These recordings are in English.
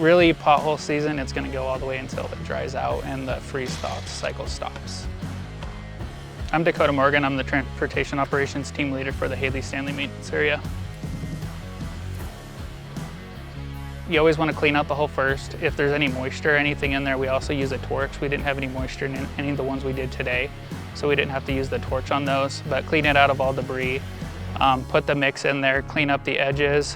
really pothole season, it's gonna go all the way until it dries out and the freeze-thaw cycle stops. I'm Dakota Morgan. I'm the Transportation Operations Team Leader for the Hailey Stanley maintenance area. You always want to clean out the hole first. If there's any moisture or anything in there, we also use a torch. We didn't have any moisture in any of the ones we did today, so we didn't have to use the torch on those, but clean it out of all debris. Put the mix in there, clean up the edges.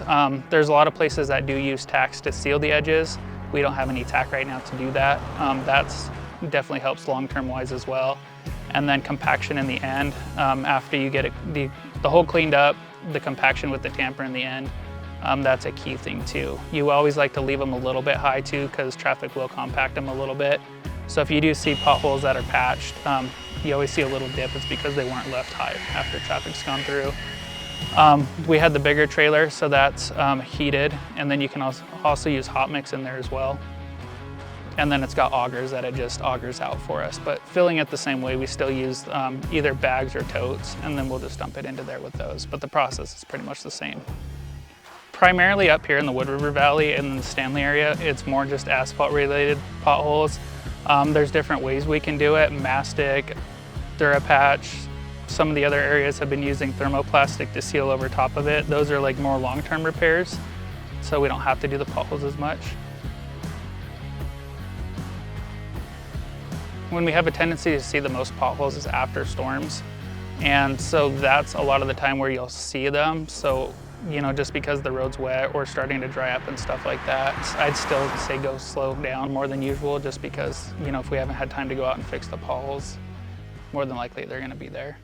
There's a lot of places that do use tacks to seal the edges. We don't have any tack right now to do that. That's definitely helps long-term wise as well. And then compaction in the end. After you get the hole cleaned up, the compaction with the tamper in the end, that's a key thing too. You always like to leave them a little bit high too, because traffic will compact them a little bit. So if you do see potholes that are patched, you always see a little dip. It's because they weren't left high after traffic's gone through. We had the bigger trailer, so that's heated, and then you can also use hot mix in there as well. And then it's got augers that it just augers out for us. But filling it the same way, we still use either bags or totes, and then we'll just dump it into there with those. But the process is pretty much the same. Primarily up here in the Wood River Valley and in the Stanley area, it's more just asphalt related potholes. There's different ways we can do it: mastic, Durapatch. Some of the other areas have been using thermoplastic to seal over top of it. Those are like more long-term repairs, so we don't have to do the potholes as much. When we have a tendency to see the most potholes is after storms, and so that's a lot of the time where you'll see them. So, you know, just because the road's wet or starting to dry up and stuff like that, I'd still say go slow down more than usual, just because, you know, if we haven't had time to go out and fix the potholes, more than likely they're going to be there.